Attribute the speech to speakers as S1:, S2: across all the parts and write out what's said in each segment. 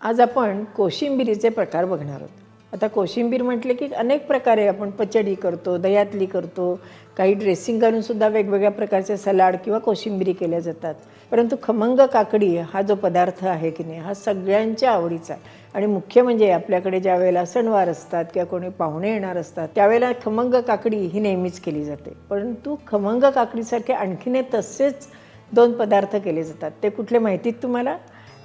S1: आज आपण कोशिंबिरीचे प्रकार बघणार आहोत. आता कोशिंबीर म्हटले की अनेक प्रकारे आपण पचडी करतो, दह्यातली करतो, काही ड्रेसिंग घालूनसुद्धा वेगवेगळ्या प्रकारचे सलाड किंवा कोशिंबिरी केल्या जातात. परंतु खमंग काकडी हा जो पदार्थ आहे की नाही, हा सगळ्यांच्या आवडीचा आहे. आणि मुख्य म्हणजे आपल्याकडे ज्या वेळेला सणवार असतात किंवा कोणी पाहुणे येणार असतात त्यावेळेला खमंग काकडी ही नेहमीच केली जाते. परंतु खमंग काकडीसारखे आणखीन तसेच 2 पदार्थ केले जातात. ते कुठले माहितीत तुम्हाला?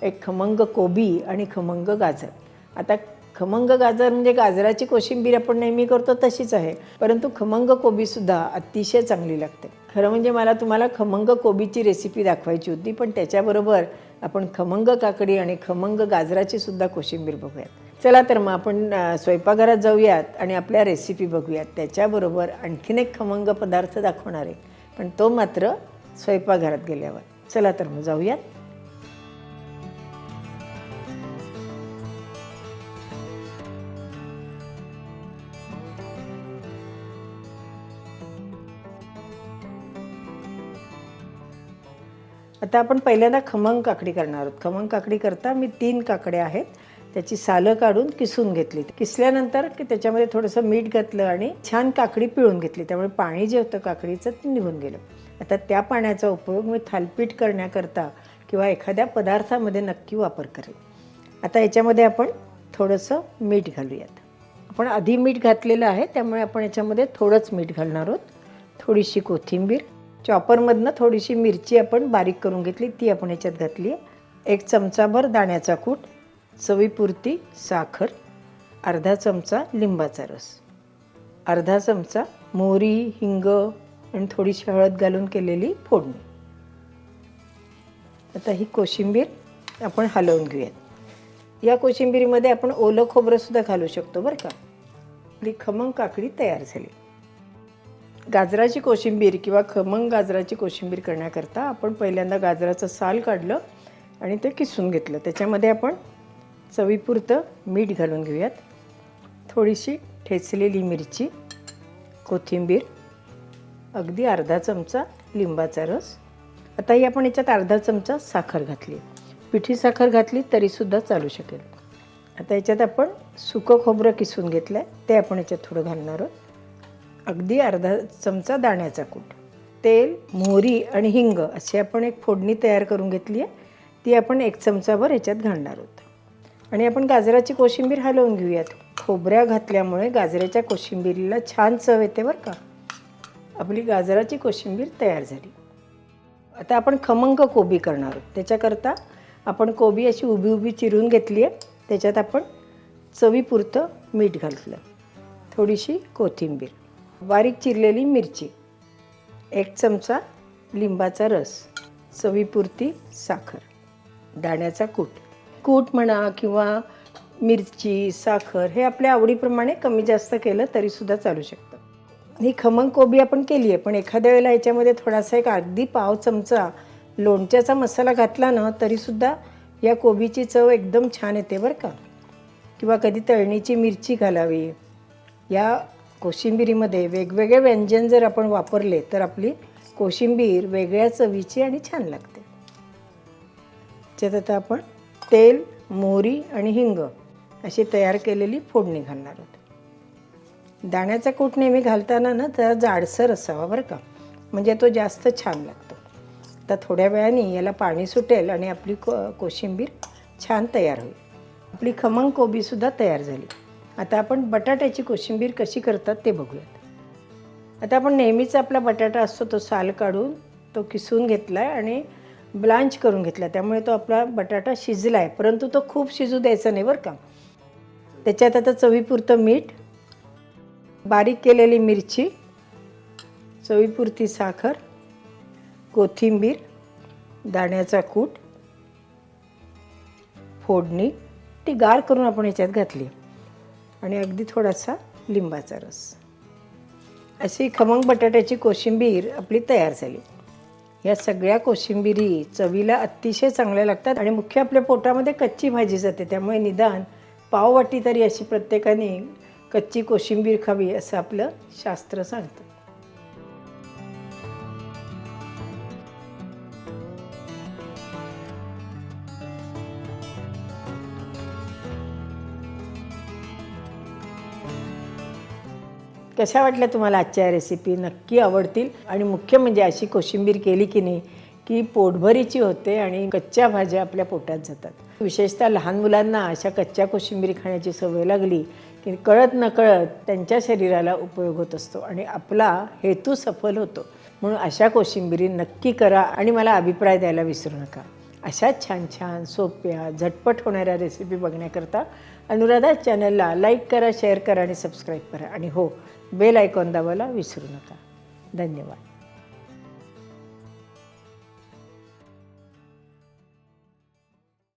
S1: एक खमंग कोबी आणि खमंग गाजर. आता खमंग गाजर म्हणजे गाजराची कोशिंबीर आपण नेहमी करतो तशीच आहे, परंतु खमंग कोबीसुद्धा अतिशय चांगली लागते. खरं म्हणजे मला तुम्हाला खमंग कोबीची रेसिपी दाखवायची होती, पण त्याच्याबरोबर आपण खमंग काकडी आणि खमंग गाजराची सुद्धा कोशिंबीर बघूयात. चला तर मग आपण स्वयंपाकघरात जाऊयात आणि आपल्या रेसिपी बघूयात. त्याच्याबरोबर आणखीन एक खमंग पदार्थ दाखवणार आहे, पण तो मात्र स्वयंपाकघरात गेल्यावर. चला तर मग जाऊयात. आता आपण पहिल्यांदा खमंग काकडी करणार आहोत. खमंग काकडी करता मी 3 काकड्या आहेत, त्याची सालं काढून किसून घेतली. किसल्यानंतर की त्याच्यामध्ये थोडंसं मीठ घातलं आणि छान काकडी पिळून घेतली, त्यामुळे पाणी जे होतं काकडीचं ते निघून गेलं. आता त्या पाण्याचा उपयोग मी थालीपीठ करण्याकरता किंवा एखाद्या पदार्थामध्ये नक्की वापर करेल. आता याच्यामध्ये आपण थोडंसं मीठ घालूयात. आपण आधी मीठ घातलेलं आहे, त्यामुळे आपण याच्यामध्ये थोडंच मीठ घालणार आहोत. थोडीशी कोथिंबीर, चॉपरमधनं थोडीशी मिरची आपण बारीक करून घेतली, ती आपण याच्यात घातली आहे. 1 चमचाभर दाण्याचा कूट, चवीपुरती साखर, अर्धा चमचा लिंबाचा रस, अर्धा चमचा मोहरी, हिंग आणि थोडीशी हळद घालून केलेली फोडणी. आता ही कोशिंबीर आपण हलवून घेऊयात. या कोशिंबीरीमध्ये आपण ओलं खोबरंसुद्धा घालू शकतो बरं का. आपली खमंग काकडी तयार झाली. गाजराची कोशिंबीर किंवा खमंग गाजराची कोशिंबीर करण्याकरता आपण पहिल्यांदा गाजराचं साल काढलं आणि ते किसून घेतलं. त्याच्यामध्ये आपण चवीपुरतं मीठ घालून घेऊयात, थोडीशी ठेचलेली मिरची, कोथिंबीर, अगदी अर्धा चमचा लिंबाचा रस. आता ही आपण याच्यात अर्धा चमचा साखर घातली. पिठी साखर घातली तरीसुद्धा चालू शकेल. आता याच्यात आपण सुकं खोबरं किसून घेतलं आहे, ते आपण याच्यात थोडं घालणार आहोत. अगदी अर्धा चमचा दाण्याचा कूट, तेल, मोहरी आणि हिंग अशी आपण एक फोडणी तयार करून घेतली आहे, ती आपण 1 चमचाभर ह्याच्यात घालणार आहोत. आणि आपण गाजराची कोशिंबीर हलवून घेऊयात. खोबऱ्या घातल्यामुळे गाजराच्या कोशिंबीरीला छान चव येते बरं का. आपली गाजराची कोशिंबीर तयार झाली. आता आपण खमंग कोबी करणार आहोत. त्याच्याकरता आपण कोबी अशी उभी उभी चिरून घेतली आहे. त्याच्यात आपण चवीपुरतं मीठ घातलं, थोडीशी कोथिंबीर, बारीक चिरलेली मिरची, 1 चमचा लिंबाचा रस, चवीपुरती साखर, दाण्याचा कूट म्हणा किंवा मिरची, साखर हे आपल्या आवडीप्रमाणे कमी जास्त केलं तरीसुद्धा चालू शकतं. ही खमंग कोबी आपण केली आहे, पण एखाद्या वेळेला याच्यामध्ये थोडासा एक अगदी पाव चमचा लोणच्याचा मसाला घातला ना तरीसुद्धा या कोबीची चव एकदम छान येते बरं का. किंवा कधी तळणीची मिरची घालावी. या कोशिंबिरीमध्ये वेगवेगळे व्यंजन जर आपण वापरले तर आपली कोशिंबीर वेगळ्या चवीची आणि छान लागते. त्यात आता आपण तेल, मोहरी आणि हिंग अशी तयार केलेली फोडणी घालणार आहोत. दाण्याचा कूट नेहमी घालताना ना जरा जाडसर असावा बरं का, म्हणजे तो जास्त छान लागतो. आता थोड्या वेळाने याला पाणी सुटेल आणि आपली कोशिंबीर छान तयार होईल. आपली खमंग कोबीसुद्धा तयार झाली. आता आपण बटाट्याची कोशिंबीर कशी करतात ते बघूयात. आता आपण नेहमीच आपला बटाटा असतो तो साल काढून तो किसून घेतला आहे आणि ब्लांच करून घेतला, त्यामुळे तो आपला बटाटा शिजला आहे, परंतु तो खूप शिजू द्यायचा नाही बरं का. त्याच्यात आता चवीपुरतं मीठ, बारीक केलेली मिरची, चवीपुरती साखर, कोथिंबीर, दाण्याचा कूट, फोडणी ती गार करून आपण याच्यात घातली आणि अगदी थोडासा लिंबाचा रस. अशी खमंग बटाट्याची कोशिंबीर आपली तयार झाली. या सगळ्या कोशिंबिरी चवीला अतिशय चांगल्या लागतात आणि मुख्य आपल्या पोटामध्ये कच्ची भाजी जाते, त्यामुळे निदान पाववाटी तरी अशी प्रत्येकाने कच्ची कोशिंबीर खावी असं आपलं शास्त्र सांगतं. कशा वाटल्या तुम्हाला आजच्या रेसिपी? नक्की आवडतील. आणि मुख्य म्हणजे अशी कोशिंबीर केली की नाही की पोटभरीची होते आणि कच्च्या भाज्या आपल्या पोटात जातात. विशेषतः लहान मुलांना अशा कच्च्या कोशिंबीर खाण्याची सवय लागली की कळत नकळत त्यांच्या शरीराला उपयोग होत असतो आणि आपला हेतू सफल होतो. म्हणून अशा कोशिंबिरी नक्की करा आणि मला अभिप्राय द्यायला विसरू नका. अशाच छान छान सोप्या झटपट होणाऱ्या रेसिपी बघण्याकरता अनुराधा चॅनलला लाईक करा, शेअर करा आणि सबस्क्राईब करा. आणि हो, बेल आयकॉन दाबायला विसरू नका. धन्यवाद.